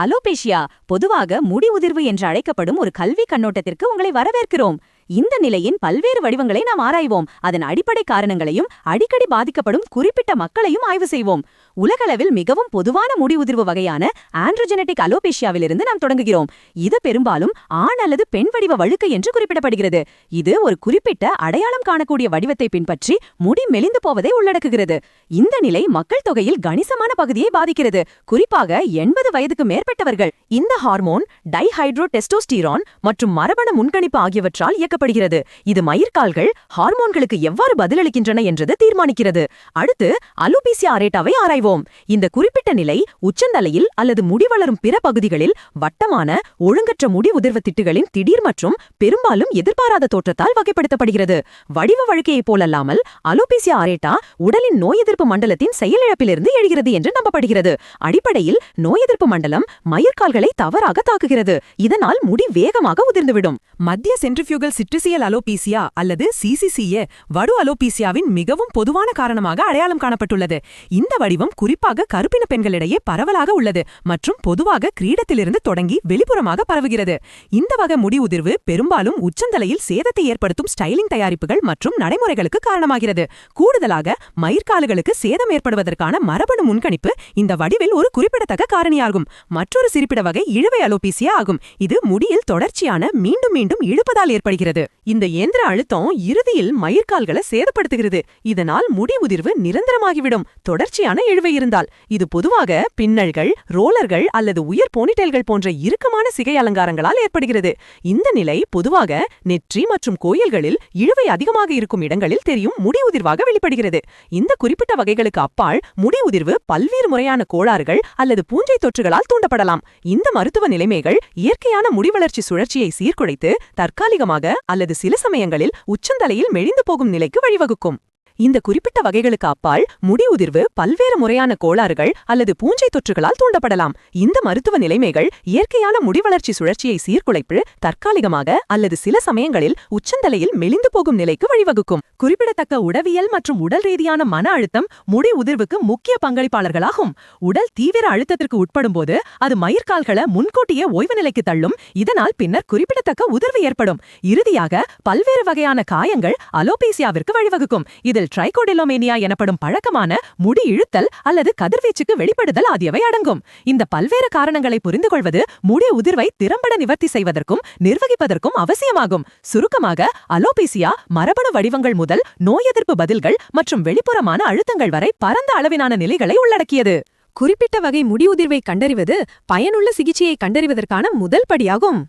Alopecia பொதுவாக முடி உதிர்வு என்று அழைக்கப்படும் ஒரு கல்வி கண்ணோட்டத்திற்கு உங்களை வரவேற்கிறோம். இந்த நிலையின் பல்வேறு வடிவங்களை நாம் ஆராய்வோம். அதன் அடிப்படை காரணங்களையும் அடிக்கடி பாதிக்கப்படும் குறிப்பிட்ட மக்களையும் ஆய்வு செய்வோம். உலகளவில் மிகவும் பொதுவான முடி உதிர்வு வகையான ஆண்ட்ரோஜெனடிக் அலோபேஷியாவிலிருந்து நாம் தொடங்குகிறோம். இது பெரும்பாலும் ஆண் அல்லது பெண் வடிவ வழுக்கை என்று குறிப்பிடப்படுகிறது. இது ஒரு குறிப்பிட்ட அடையாளம் காணக்கூடிய வடிவத்தை பின்பற்றி முடி மெலிந்து போவதை உள்ளடக்குகிறது. இந்த நிலை மக்கள் தொகையில் கணிசமான பகுதியை பாதிக்கிறது, குறிப்பாக 80 வயதுக்கு மேற்பட்டவர்கள். இந்த ஹார்மோன் டைஹைட்ரோடெஸ்டோஸ்டிரான் மற்றும் மரபணு முன்கணிப்பு ஆகியவற்றால் இயக்கப்படுகிறது. இது மயிர்கால்கள் ஹார்மோன்களுக்கு எவ்வாறு பதிலளிக்கின்றன என்றது தீர்மானிக்கிறது. அடுத்து அலோபேசியா அரேட்டாவை ஆராய்வோம். இந்த குறிப்பிட்ட நிலை உச்சந்தலையில் அல்லது முடி வளரும் பிற பகுதிகளில் வட்டமான ஒழுங்கற்ற முடி உதிர்வு திட்டுகளின் திடீர் மற்றும் பெரும்பாலும் எதிர்பாராத தோற்றத்தால் வகைப்படுத்தப்படுகிறது. வடிவ வழுக்கையைப் போலல்லாமல் அலோபேசியா அரேட்டா உடலின் நோய் எதிர்ப்பு மண்டலத்தின் செயலிழப்பிலிருந்து எழுகிறது என்று நம்பப்படுகிறது. அடிப்படையில் நோய் எதிர்ப்பு மண்டலம் மயிர்கால்களை தவறாக தாக்குகிறது. இதனால் முடி வேகமாக உதிர்ந்துவிடும். மத்திய சென்ட்ரிஃபியூகல் சிட்ரிசியல் அலோபீசியா அல்லது சிசிசிஏ வடு அலோபீசியாவின் மிகவும் பொதுவான காரணமாக அடையாளம் காணப்பட்டுள்ளது. இந்த வடிவம் குறிப்பாக கருப்பின பெண்களிடையே பரவலாக உள்ளது மற்றும் பொதுவாக கிரீடத்திலிருந்து தொடங்கி வெளிப்புறமாக பரவுகிறது. இந்த வகை முடி உதிர்வு பெரும்பாலும் உச்சந்தலையில் சேதத்தை ஏற்படுத்தும் ஸ்டைலிங் தயாரிப்புகள் மற்றும் நடைமுறைகளுக்கு காரணமாகிறது. கூடுதலாக மயிர்கால்களுக்கு சேதம் ஏற்படுவதற்கான மரபணு முன்கணிப்பு இந்த வடிவில் ஒரு குறிப்பிடத்தக்க காரணியாகும். மற்றொரு சிரிப்பிட வகை இழுவை அலோபீசியா ஆகும். இது முடியில் தொடர்ச்சியான மீண்டும் மீண்டும் இழுப்பதால் ஏற்படுகிறது. இந்த இயந்திர அழுத்தம் இறுதியில் மயிர்கால்களை சேதப்படுத்துகிறது. இதனால் முடி உதிர்வு நிரந்தரமாகிவிடும், தொடர்ச்சியான இழுவை இருந்தால். இது பொதுவாக பின்னல்கள், ரோலர்கள் அல்லது உயர் போனிடெயில்கள் போன்ற இறுக்கமான சிகை அலங்காரங்களால் ஏற்படுகிறது. இந்த நிலை பொதுவாக நெற்றி மற்றும் கோயில்களில் இழுவை அதிகமாக இருக்கும் இடங்களில் தெரியும் முடி உதிர்வாக வெளிப்படுகிறது. இந்த குறிப்பிட்ட வகைகளுக்கு அப்பால் முடி உதிர்வு பல்வேறு முறையான கோளாறுகள் அல்லது பூஞ்சை தொற்றுகளால் தூண்டப்படலாம். இந்த மருத்துவ நிலைமைகள் இயற்கையான முடி வளர்ச்சி சுழற்சியை சீர்குலைத்து தற்காலிகமாக அல்லது சில சமயங்களில் உச்சந்தலையில் மெலிந்து போகும் நிலைக்கு வழிவகுக்கும். இந்த குறிப்பிட்ட வகைகளுக்கு அப்பால் முடி உதிர்வு பல்வேறு முறையான கோளாறுகள் அல்லது பூஞ்சை தொற்றுகளால் தூண்டப்படலாம். இந்த மருத்துவ நிலைமைகள் இயற்கையான முடி வளர்ச்சி சுழற்சியை சீர்குலைப்பு தற்காலிகமாக அல்லது சில சமயங்களில் உச்சந்தலையில் மெலிந்து போகும் நிலைக்கு வழிவகுக்கும். குறிப்பிடத்தக்க உடவியல் மற்றும் உடல் ரீதியான மன அழுத்தம் முடி உதிர்வுக்கு முக்கிய பங்களிப்பாளர்களாகும். உடல் தீவிர அழுத்தத்திற்கு உட்படும்போது அது மயிர்கால்களை முன்கூட்டியே ஓய்வு நிலைக்கு தள்ளும். இதனால் பின்னர் குறிப்பிடத்தக்க உதிர்வு ஏற்படும். இறுதியாக பல்வேறு வகையான காயங்கள் அலோபேசியாவிற்கு வழிவகுக்கும். இதில் ட்ரைகோடெலோமேனியா எனப்படும் பழக்கமான முடி இழுத்தல் அல்லது கதிர்வீச்சுக்கு வெளிப்படுதல் ஆகியவை அடங்கும். இந்த பல்வேறு காரணங்களை புரிந்து கொள்வது முடி உதிர்வை திறம்பட நிவர்த்தி செய்வதற்கும் நிர்வகிப்பதற்கும் அவசியமாகும். சுருக்கமாக, அலோபேசியா மரபணு வடிவங்கள் முதல் நோய் எதிர்ப்பு பதில்கள் மற்றும் வெளிப்புறமான அழுத்தங்கள் வரை பரந்த அளவிலான நிலைகளை உள்ளடக்கியது. குறிப்பிட்ட வகை முடி உதிர்வை கண்டறிவது பயனுள்ள சிகிச்சையை கண்டறிவதற்கான முதல் படியாகும்.